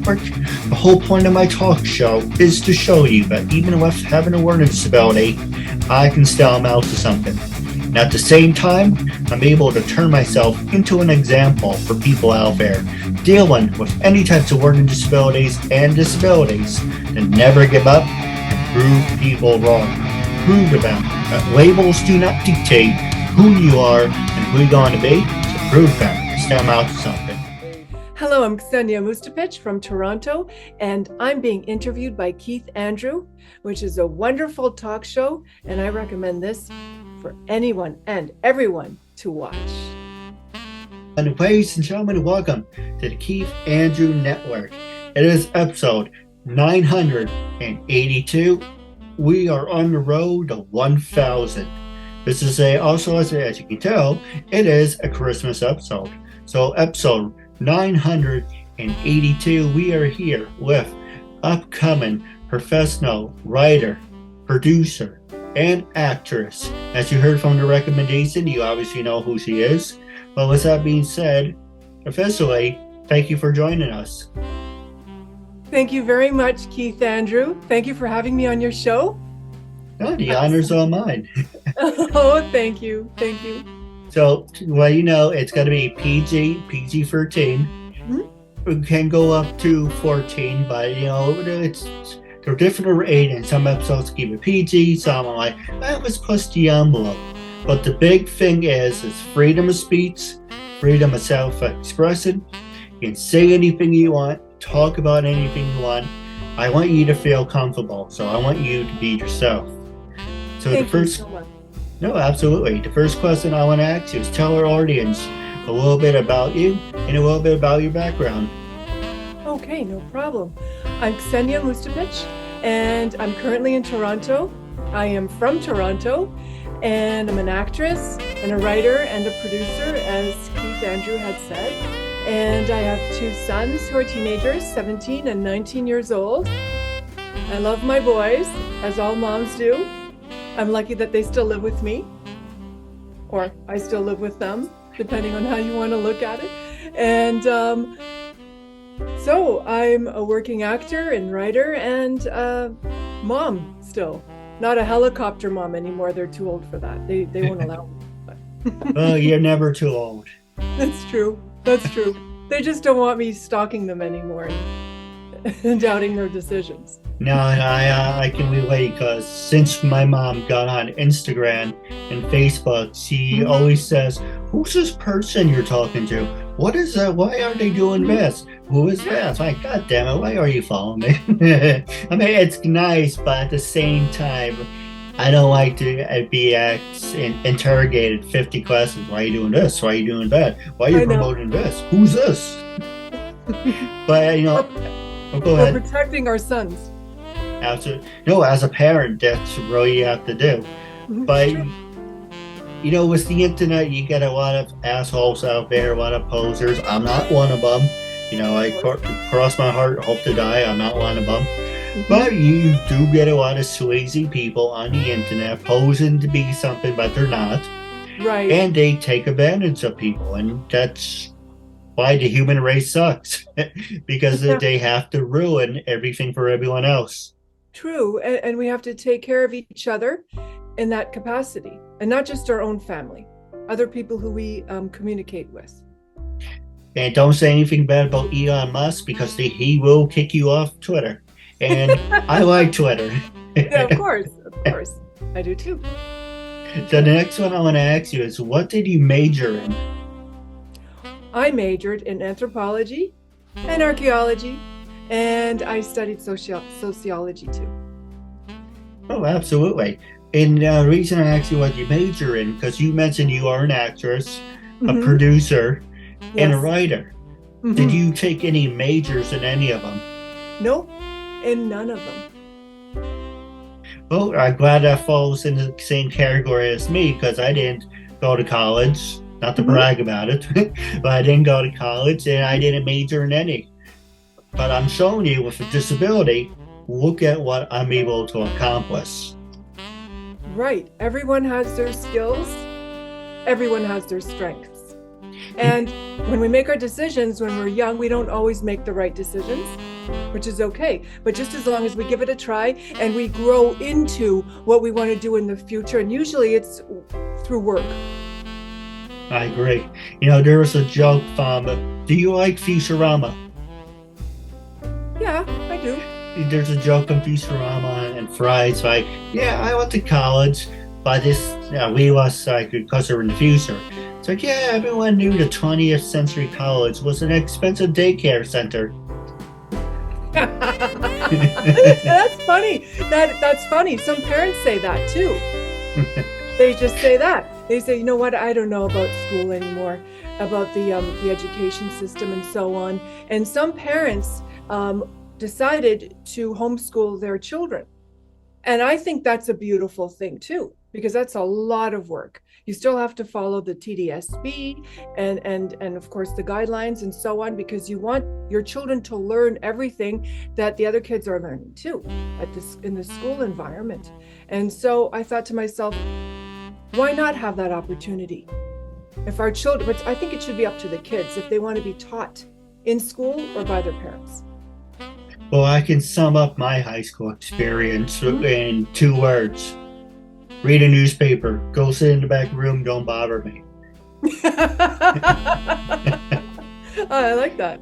Network. The whole point of my talk show is to show you that even with having a learning disability, I can still amount to something. And at the same time, I'm able to turn myself into an example for people out there dealing with any types of learning disabilities and disabilities to never give up and prove people wrong. Prove to them that labels do not dictate who you are and who you're going to be, so prove them and stand out to something. Hello, I'm Xenia Mustapic from Toronto, and I'm being interviewed by Keith Andrew, which is a wonderful talk show, and I recommend this for anyone and everyone to watch. And ladies and gentlemen, welcome to the Keith Andrew Network. It is episode 982. We are on the road to 1,000. This is also, as you can tell, it is a Christmas episode. So episode 982, we are here with upcoming professional writer, producer, and actress. As you heard from the recommendation, you obviously know who she is. But with that being said, officially, thank you for joining us. Thank you very much, Keith Andrew. Thank you for having me on your show. Oh, the honor's all mine. Oh, thank you. Thank you. So, well, you know, it's got to be PG-13. Mm-hmm. It can go up to 14, but, you know, they're different ratings. Some episodes keep it PG, some are like, let's push the envelope. But the big thing is freedom of speech, freedom of self-expression. You can say anything you want, talk about anything you want. I want you to feel comfortable, so I want you to be yourself. So Thank you so much. No, absolutely. The first question I want to ask you is tell our audience a little bit about you and a little bit about your background. Okay, no problem. I'm Xenia Mustapic, and I'm currently in Toronto. I am from Toronto, and I'm an actress and a writer and a producer, as Keith Andrew had said. And I have two sons who are teenagers, 17 and 19 years old. I love my boys, as all moms do. I'm lucky that they still live with me, or I still live with them, depending on how you want to look at it. And so I'm a working actor and writer and mom still. Not a helicopter mom anymore. They're too old for that. They won't allow me. Well, you're never too old. That's true. That's true. They just don't want me stalking them anymore and doubting their decisions. No, I can relate because since my mom got on Instagram and Facebook, she always says, who's this person you're talking to? What is that? Why are they doing this? Who is this? Like, God damn it, why are you following me? I mean, it's nice, but at the same time, I don't like to be interrogated 50 questions. Why are you doing this? Why are you doing that? Why are you promoting this? Who's this? But, you know, go ahead. We're protecting our sons. Absolutely. No, as a parent, that's really you have to do. But, you know, with the internet, you get a lot of assholes out there, a lot of posers. I'm not one of them. You know, I cross my heart, hope to die. I'm not one of them. But you do get a lot of sleazy people on the internet posing to be something, but they're not. Right. And they take advantage of people. And that's why the human race sucks. Because they have to ruin everything for everyone else. True. And we have to take care of each other in that capacity. And not just our own family. Other people who we communicate with. And don't say anything bad about Elon Musk because he will kick you off Twitter. And I like Twitter. Yeah, of course. I do too. So the next one I want to ask you is, what did you major in? I majored in anthropology and archaeology, and I studied sociology too. Oh, absolutely. And the reason I asked you what you major in, because you mentioned you are an actress, a producer, and a writer. Did you take any majors in any of them? Nope. In none of them. Well, I'm glad that falls in the same category as me because I didn't go to college, not to brag about it, but I didn't go to college and I didn't major in any. But I'm showing you with a disability, look at what I'm able to accomplish. Right. Everyone has their skills. Everyone has their strengths. And when we make our decisions when we're young, we don't always make the right decisions. which is okay. But just as long as we give it a try and we grow into what we want to do in the future, and usually it's through work. I agree. There was a joke from, do you like Futurama? Yeah, I do. There's a joke on Futurama and Fry's like, yeah, I went to college, but we was like, because we're in the future. It's like, yeah, everyone knew the 20th century college was an expensive daycare center. That's funny. That's funny. Some parents say that too. They just say that. They say, you know what? I don't know about school anymore, about the education system and so on. And some parents decided to homeschool their children. And I think that's a beautiful thing too, because that's a lot of work. You still have to follow the TDSB and of course the guidelines and so on, because you want your children to learn everything that the other kids are learning too in the school environment. And so I thought to myself, why not have that opportunity? If our children, but I think it should be up to the kids if they want to be taught in school or by their parents. Well, I can sum up my high school experience in 2 words. Read a newspaper. Go sit in the back room. Don't bother me. I like that.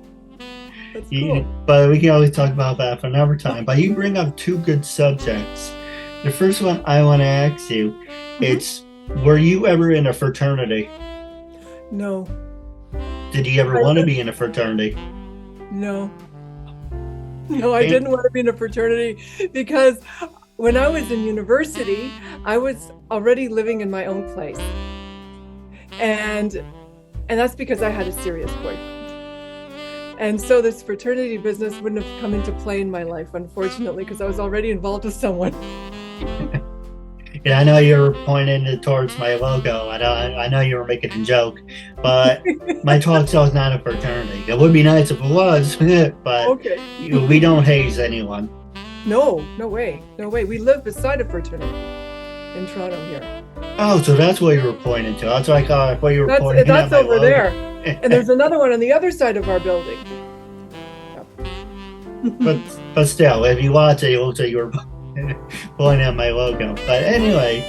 That's cool. But we can always talk about that for another time. But you bring up 2 good subjects. The first one I want to ask you, it's, were you ever in a fraternity? No. Did you ever want to be in a fraternity? No. No, I didn't want to be in a fraternity because when I was in university, I was already living in my own place. And that's because I had a serious boyfriend. And so this fraternity business wouldn't have come into play in my life, unfortunately, because I was already involved with someone. Yeah, I know you were pointing towards my logo. I know you were making a joke, but my talk show is not a fraternity. It would be nice if it was, but okay. We don't haze anyone. No way. We live beside a fraternity in Toronto here. Oh, so that's what you were pointing to. That's what I thought you were pointing to. That's over there. And there's another one on the other side of our building. But still, if you watch it, you'll see you were pointing at my logo. But anyway,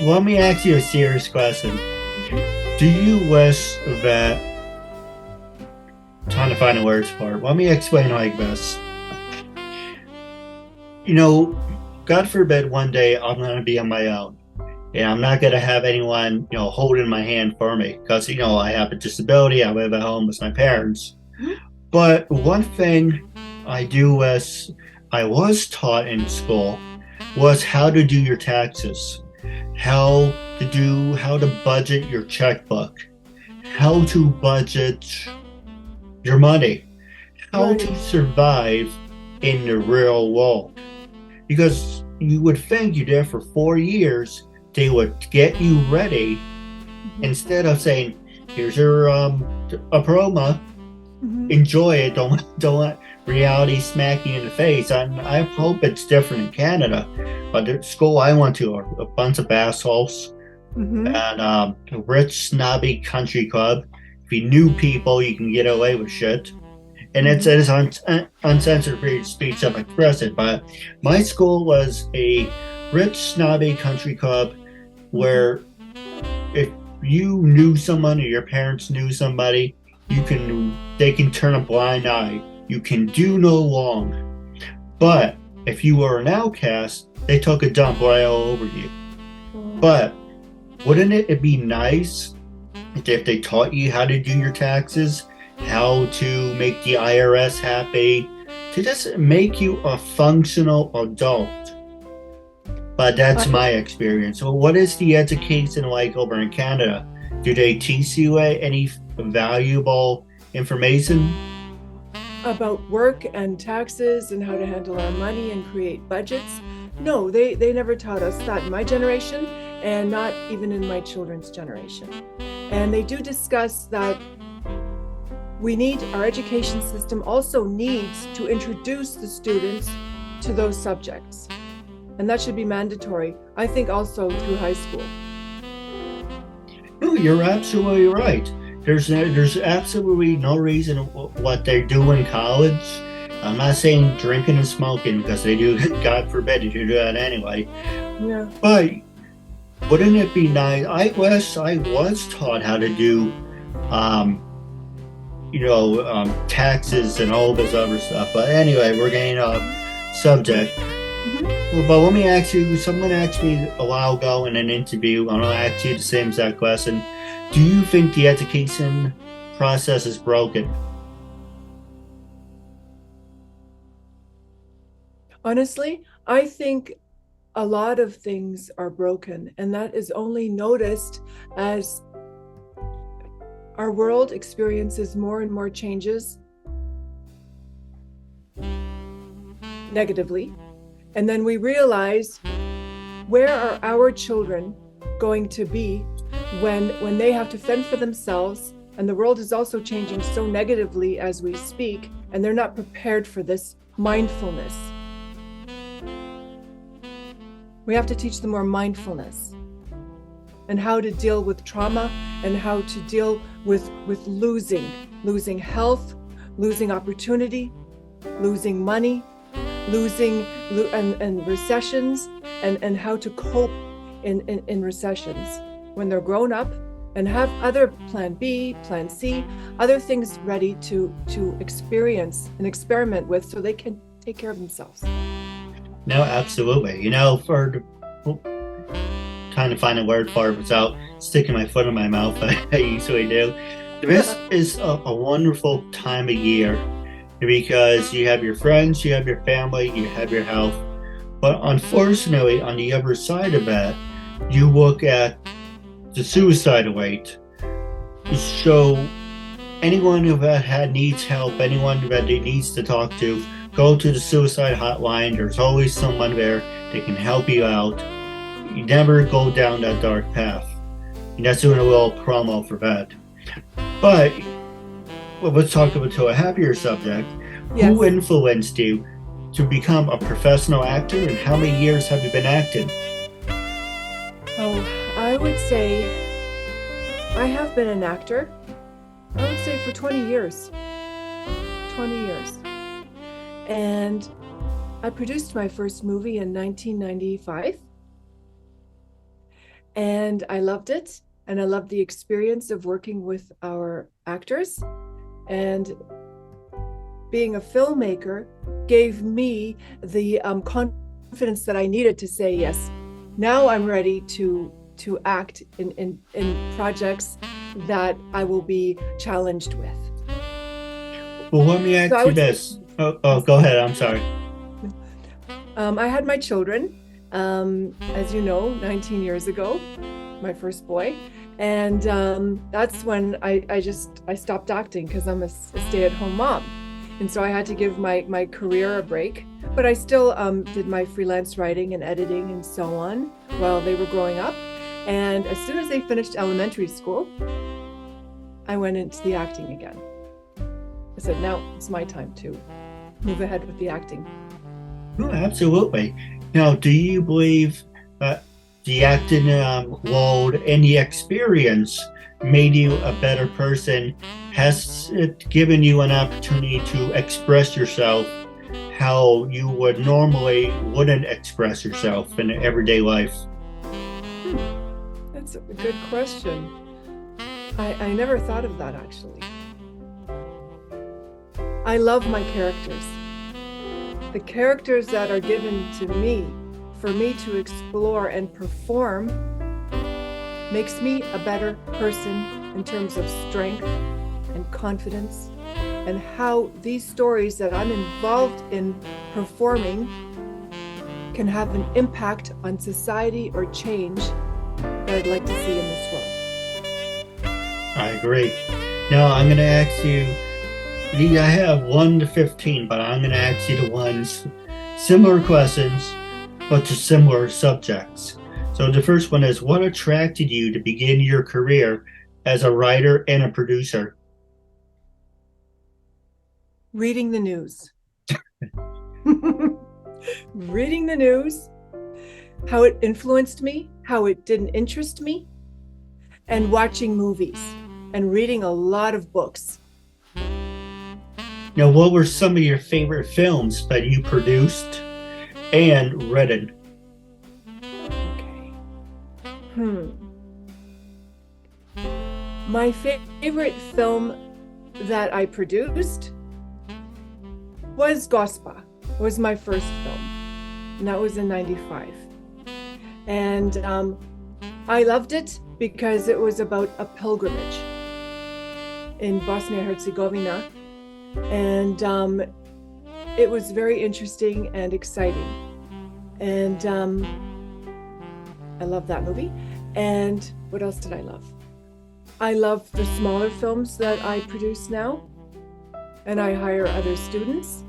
let me ask you a serious question. Do you wish that... I'm trying to find the words for it. Let me explain like this. God forbid one day I'm going to be on my own. And I'm not going to have anyone, holding my hand for me. Because, I have a disability. I live at home with my parents. But one thing I do wish I was taught in school was how to do your taxes, how to budget your checkbook, how to budget your money, how to survive in the real world. Because you would think you're there for 4 years, they would get you ready instead of saying, here's your diploma, enjoy it, don't let reality smack you in the face. I hope it's different in Canada, but the school I went to are a bunch of assholes and a rich snobby country club. If you knew people, you can get away with shit. And it says uncensored free speech of expressive, but my school was a rich snobby country club where if you knew someone or your parents knew somebody, they can turn a blind eye. You can do no wrong. But if you were an outcast, they took a dump right all over you. But wouldn't it be nice if they taught you how to do your taxes, how to make the IRS happy, to just make you a functional adult? But that's my experience. So what is the education like over in Canada? Do they teach you any valuable information? About work and taxes and how to handle our money and create budgets? No, they never taught us that in my generation and not even in my children's generation. And they do discuss that our education system also needs to introduce the students to those subjects. And that should be mandatory, I think, also through high school. No, you're absolutely right. There's absolutely no reason what they do in college I'm not saying drinking and smoking because they do, God forbid, you do that anyway. Yeah. But wouldn't it be nice? I wish I was taught how to do, taxes and all this other stuff. But anyway, we're getting off subject. Mhm. But let me ask you, someone asked me a while ago in an interview, and I'll ask you the same exact question. Do you think the education process is broken? Honestly, I think a lot of things are broken, and that is only noticed as our world experiences more and more changes negatively. And then we realize, where are our children going to be when they have to fend for themselves? And the world is also changing so negatively as we speak, and they're not prepared for this mindfulness. We have to teach them more mindfulness and how to deal with trauma and how to deal with losing health, losing opportunity, losing money, and recessions, and how to cope in recessions when they're grown up, and have other plan B, plan C, other things ready to experience and experiment with so they can take care of themselves. No, absolutely. Trying to find a word for it without sticking my foot in my mouth, I usually do. This is a wonderful time of year because you have your friends, you have your family, you have your health. But unfortunately, on the other side of that, you look at the suicide rate. So anyone who needs help, anyone that needs to talk to, go to the suicide hotline. There's always someone there that can help you out. You never go down that dark path. And that's doing a little promo for that. But let's talk about a happier subject. Yes. Who influenced you to become a professional actor, and how many years have you been acting? Oh, I would say I have been an actor, I would say, for 20 years. 20 years. And I produced my first movie in 1995. And I loved it. And I loved the experience of working with our actors. And being a filmmaker gave me the confidence that I needed to say, yes, now I'm ready to act in projects that I will be challenged with. Well, let me ask you this. Oh, go ahead. I'm sorry. I had my children, as you know, 19 years ago, my first boy. And that's when I stopped acting because I'm a stay-at-home mom. And so I had to give my career a break, but I still did my freelance writing and editing and so on while they were growing up. And as soon as they finished elementary school, I went into the acting again. I said, now it's my time to move ahead with the acting. Oh, absolutely. Now, do you believe that the acting world and the experience made you a better person? Has it given you an opportunity to express yourself how you wouldn't express yourself in everyday life? That's a good question. I never thought of that, actually. I love my characters. The characters that are given to me for me to explore and perform makes me a better person in terms of strength and confidence, and how these stories that I'm involved in performing can have an impact on society or change that I'd like to see in this world. I agree. Now I'm going to ask you, I have 1 to 15, but I'm going to ask you the ones, similar questions, but to similar subjects. So the first one is, what attracted you to begin your career as a writer and a producer? Reading the news. Reading the news, how it influenced me, how it didn't interest me, and watching movies and reading a lot of books. Now, what were some of your favorite films that you produced and written? Okay. My favorite film that I produced was Gospa. It was my first film, and that was in '95. And I loved it because it was about a pilgrimage in Bosnia-Herzegovina. And it was very interesting and exciting. And I love that movie. And what else did I love? I love the smaller films that I produce now. And I hire other students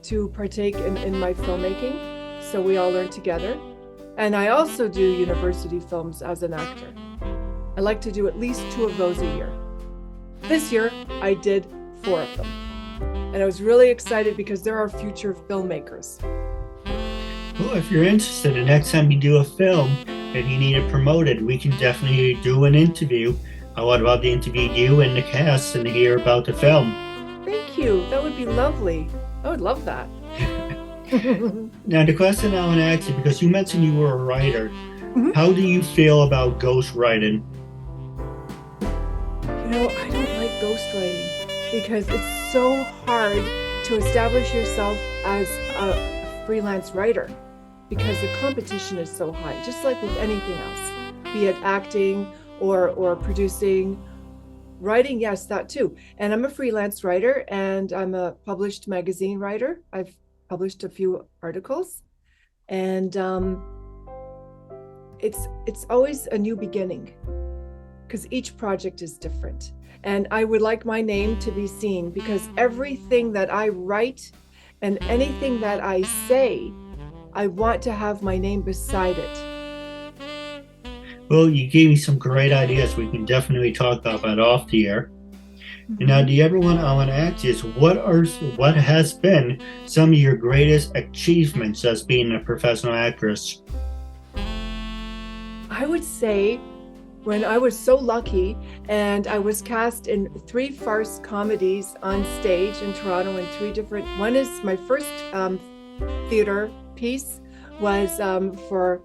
to partake in my filmmaking. So we all learn together. And I also do university films as an actor. I like to do at least 2 of those a year. This year, I did 4 of them. And I was really excited because there are future filmmakers. Well, if you're interested, the next time you do a film and you need it promoted, we can definitely do an interview. I would love to interview you and the cast and hear about the film. Thank you. That would be lovely. I would love that. Now, the question I want to ask you, because you mentioned you were a writer, how do you feel about ghostwriting? I don't like ghostwriting because it's so hard to establish yourself as a freelance writer because the competition is so high, just like with anything else, be it acting or producing. Writing, yes, that too. And I'm a freelance writer and I'm a published magazine writer. I've published a few articles, and it's always a new beginning because each project is different. And I would like my name to be seen because everything that I write and anything that I say, I want to have my name beside it. Well, you gave me some great ideas. We can definitely talk about that off the air. And now, I want to ask you is what has been some of your greatest achievements as being a professional actress? I would say when I was so lucky and I was cast in 3 farce comedies on stage in Toronto in 3 different. One is my first theater piece was for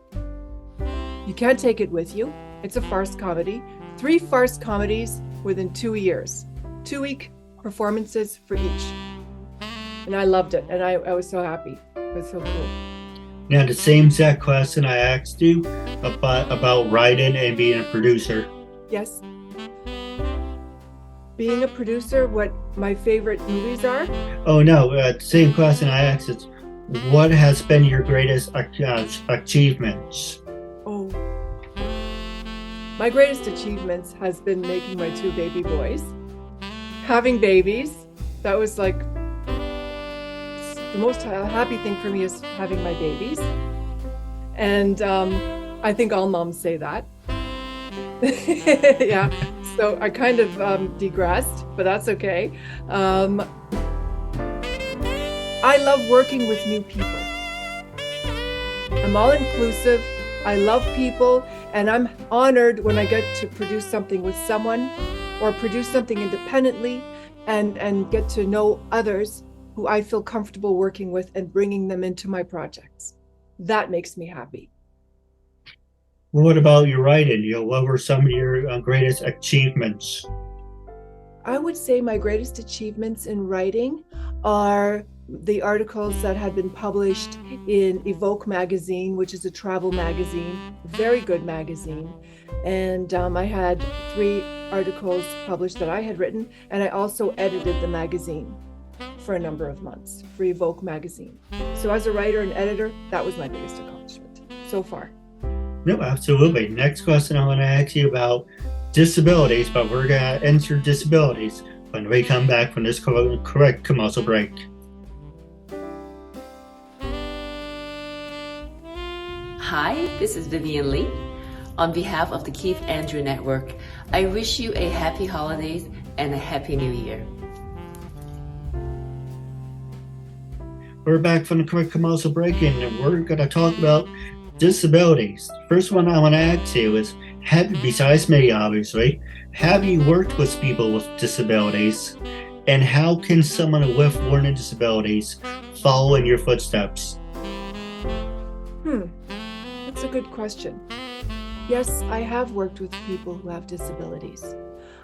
You Can't Take It With You. It's a farce comedy. 3 farce comedies within 2 years. 2-week performances for each. And I loved it. And I was so happy. It was so cool. Now, the same exact question I asked you about writing and being a producer. Yes. Being a producer, what my favorite movies are? Oh, no. The same question I asked is, what has been your greatest achievements? Oh. My greatest achievements has been making my 2 baby boys. Having babies, that was like the most happy thing for me is having my babies. And I think all moms say that. Yeah, so I kind of digressed, but that's okay. I love working with new people. I'm all inclusive. I love people, and I'm honored when I get to produce something with someone or produce something independently and get to know others who I feel comfortable working with and bringing them into my projects. That makes me happy. Well, what about your writing? What were some of your greatest achievements? I would say my greatest achievements in writing are the articles that had been published in Evoke magazine, which is a travel magazine, very good magazine. And I had 3 articles published that I had written, and I also edited the magazine for a number of months for Evoke magazine. So as a writer and editor, that was my biggest accomplishment so far. No, absolutely. Next question I want to ask you about disabilities, but we're going to answer disabilities when we come back from this correct commercial break. Hi, this is Vivian Lee. On behalf of the Keith Andrew Network, I wish you a happy holidays and a happy new year. We're back from the quick commercial break, and we're going to talk about disabilities. The first one I want to ask you is, besides me, obviously, have you worked with people with disabilities? And how can someone with learning disabilities follow in your footsteps? That's a good question. Yes, I have worked with people who have disabilities.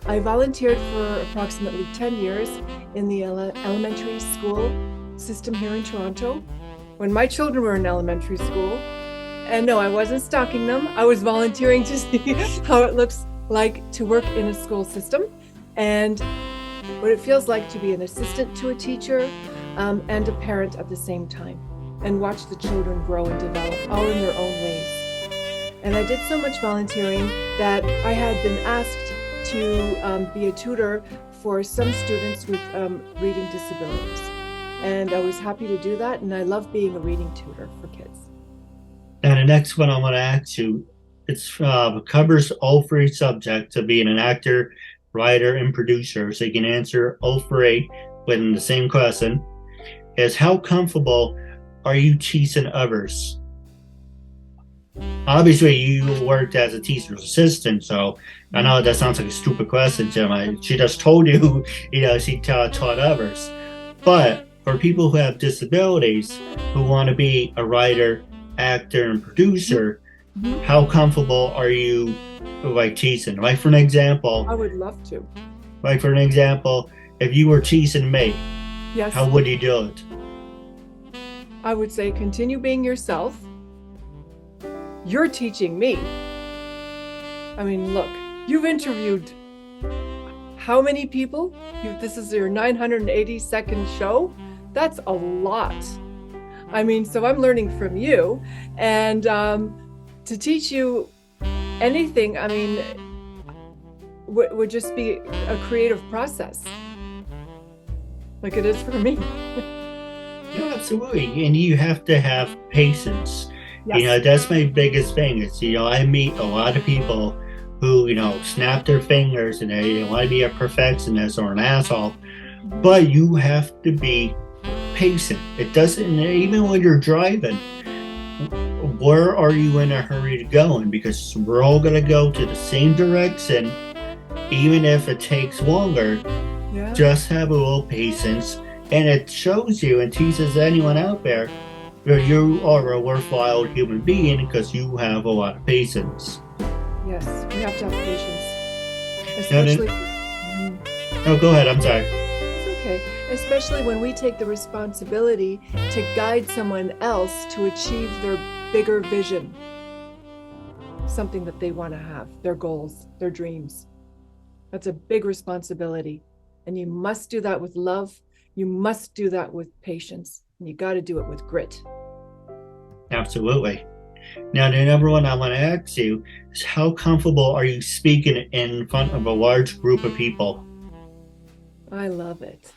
I volunteered for approximately 10 years in the elementary school system here in Toronto when my children were in elementary school. And no, I wasn't stalking them. I was volunteering to see how it looks like to work in a school system and what it feels like to be an assistant to a teacher and a parent at the same time, and watch the children grow and develop all in their own ways. And I did so much volunteering that I had been asked to be a tutor for some students with reading disabilities. And I was happy to do that, and I love being a reading tutor for kids. Now, the next one I want to ask you, it covers all three subjects of being an actor, writer, and producer, so you can answer all three within the same question, is how comfortable are you teasing others? Obviously, you worked as a teacher's assistant, so I know that sounds like a stupid question, Jim. She just told you, she taught others. But for people who have disabilities, who want to be a writer, actor, and producer, how comfortable are you teasing? Like, for an example, I would love to. Like, for an example, if you were teasing me, yes, how would you do it? I would say continue being yourself. You're teaching me. I mean, look, you've interviewed how many people? This is your 982nd show. That's a lot. I mean, so I'm learning from you, and to teach you anything, I mean, would just be a creative process, like it is for me. Yeah, absolutely. And you have to have patience. Yes. That's my biggest thing. Is, I meet a lot of people who, snap their fingers and they want to be a perfectionist or an asshole. But you have to be patient. It doesn't, even when you're driving, where are you in a hurry to go? And because we're all going to go to the same direction, even if it takes longer, just have a little patience. And it shows you and teaches anyone out there that you are a worthwhile human being because you have a lot of patience. Yes, we have to have patience. Especially. Oh, go ahead. I'm sorry. It's okay. Especially when we take the responsibility to guide someone else to achieve their bigger vision, something that they want to have, their goals, their dreams. That's a big responsibility. And you must do that with love. You must do that with patience. And you got to do it with grit. Absolutely. Now, the number one I want to ask you is how comfortable are you speaking in front of a large group of people? I love it.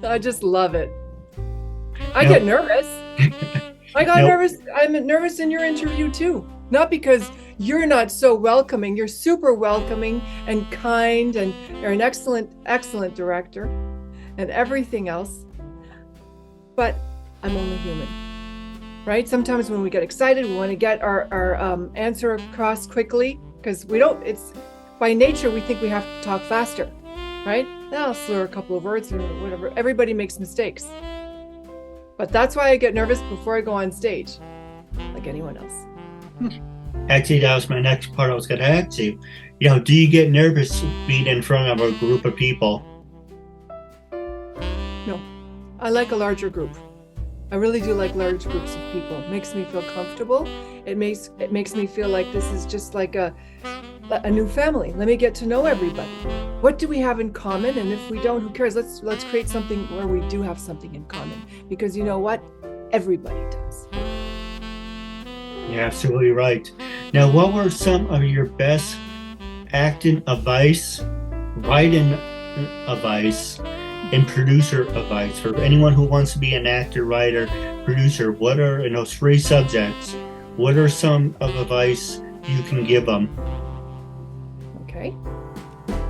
I just love it. I get nervous. I got nervous. I'm nervous in your interview too. Not because you're not so welcoming. You're super welcoming and kind, and you're an excellent, excellent director and everything else. But I'm only human, right? Sometimes when we get excited, we want to get our answer across quickly because it's by nature, we think we have to talk faster, right? I'll slur a couple of words or whatever. Everybody makes mistakes. But that's why I get nervous before I go on stage, like anyone else. Actually, that was my next part I was going to ask you. Do you get nervous being in front of a group of people? No, I like a larger group. I really do like large groups of people. It makes me feel comfortable. It makes me feel like this is just like a new family. Let me get to know everybody. What do we have in common? And if we don't, who cares? Let's create something where we do have something in common. Because you know what? Everybody does. You're absolutely right. Now, what were some of your best acting advice, writing advice, and producer advice for anyone who wants to be an actor, writer, producer? What are, in those three subjects, what are some of advice you can give them? Okay.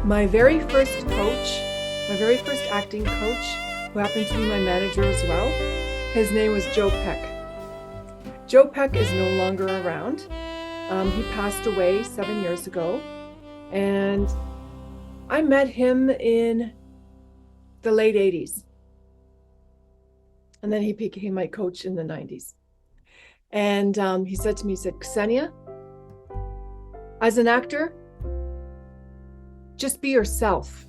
My very first acting coach, who happened to be my manager as well, his name was Joe Peck. Joe Peck is no longer around. He passed away 7 years ago. And I met him in the late 80s. And then he became my coach in the 90s. And he said to me, he said, Xenia, as an actor, just be yourself.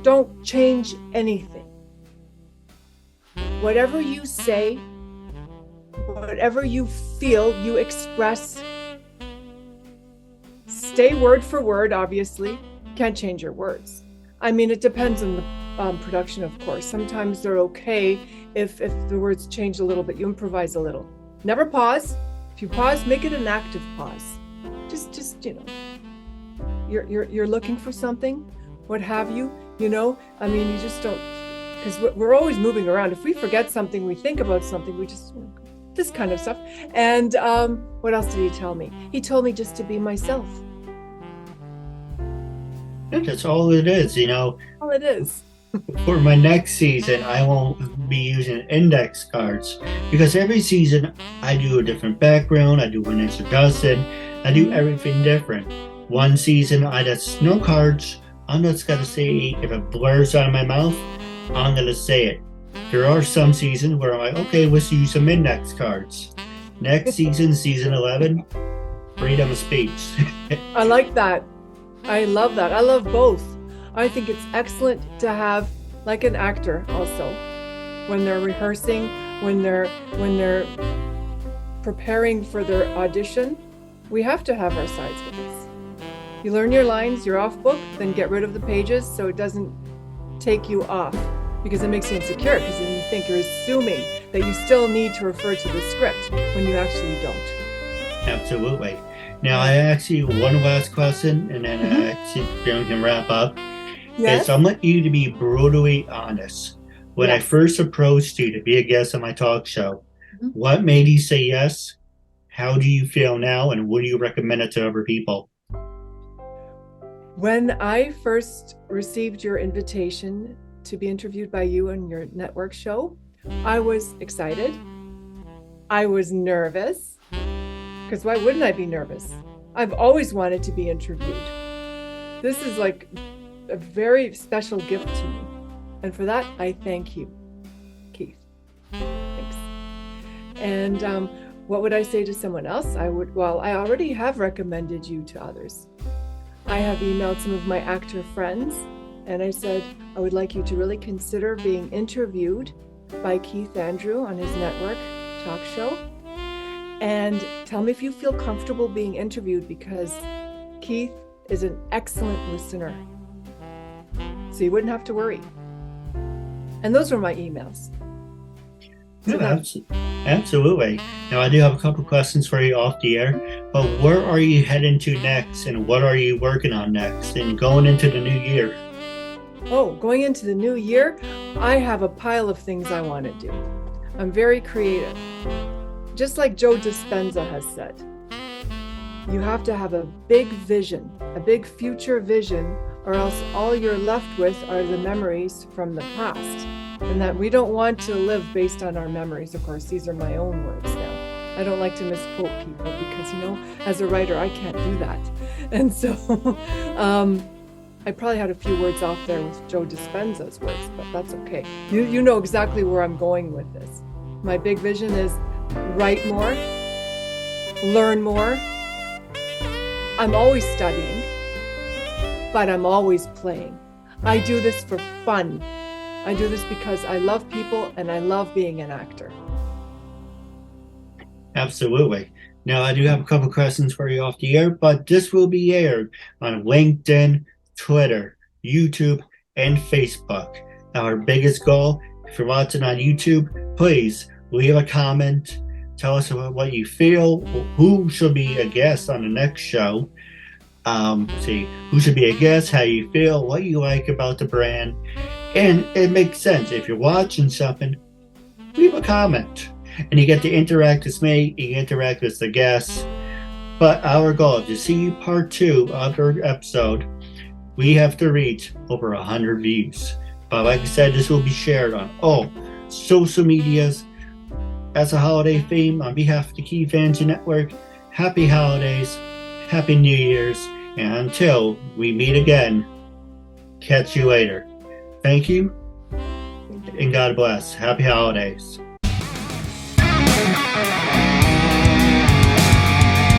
Don't change anything. Whatever you say, whatever you feel, you express. Stay word for word, obviously. Can't change your words. I mean, it depends on the production, of course. Sometimes they're okay if the words change a little bit. You improvise a little. Never pause. If you pause, make it an active pause. Just you know, you're looking for something, what have you. You know, I mean, you just don't, because we're always moving around. If we forget something, we think about something, we just, this kind of stuff. And what else did he tell me? He told me just to be myself. That's all it is, you know. All it is. For my next season, I won't be using index cards because every season I do a different background. I do an introduction. I do everything different. One season, I just no cards. I'm just gonna say if it blurs out of my mouth, I'm gonna say it. There are some seasons where I'm like, okay, let's use some index cards. Next season, season 11, freedom of speech. I like that. I love that. I love both. I think it's excellent to have, like an actor also, when they're rehearsing, when they're preparing for their audition, we have to have our sides with us. You learn your lines, you're off book, then get rid of the pages so it doesn't take you off, because it makes you insecure, because then you think you're assuming that you still need to refer to the script when you actually don't. Absolutely. Now, I ask you one last question, and then I actually can wrap up. Yes. I want you to be brutally honest. When I first approached you to be a guest on my talk show, what made you say yes? How do you feel now? And would you recommend it to other people? When I first received your invitation to be interviewed by you on your network show, I was excited. I was nervous, because why wouldn't I be nervous? I've always wanted to be interviewed. This is like a very special gift to me. And for that, I thank you, Keith. Thanks. And what would I say to someone else? I already have recommended you to others. I have emailed some of my actor friends, and I said, I would like you to really consider being interviewed by Keith Andrew on his network talk show. And tell me if you feel comfortable being interviewed, because Keith is an excellent listener. So you wouldn't have to worry. And those were my emails. So Absolutely. Now, I do have a couple questions for you off the air, but where are you heading to next, and what are you working on next, and going into the new year? Oh, going into the new year, I have a pile of things I want to do. I'm very creative. Just like Joe Dispenza has said, you have to have a big vision, a big future vision, or else all you're left with are the memories from the past. And that we don't want to live based on our memories. Of course, these are my own words now. I don't like to misquote people because, you know, as a writer, I can't do that. And so I probably had a few words off there with Joe Dispenza's words, but that's okay. You know exactly where I'm going with this. My big vision is write more, learn more. I'm always studying, but I'm always playing. I do this for fun. I do this because I love people and I love being an actor. Absolutely. Now, I do have a couple questions for you off the air, but this will be aired on LinkedIn, Twitter, YouTube, and Facebook. Our biggest goal, if you're watching on YouTube, please leave a comment. Tell us about what you feel, who should be a guest on the next show. Who should be a guest, how you feel, what you like about the brand. And it makes sense. If you're watching something, leave a comment. And you get to interact with me, you interact with the guests. But our goal is to see part 2 of our episode. We have to reach over 100 views. But like I said, this will be shared on all social medias. As a holiday theme, on behalf of the KeithAndrewNetWork, happy holidays, happy New Year's, And until we meet again, catch you later. Thank you, and God bless. Happy holidays.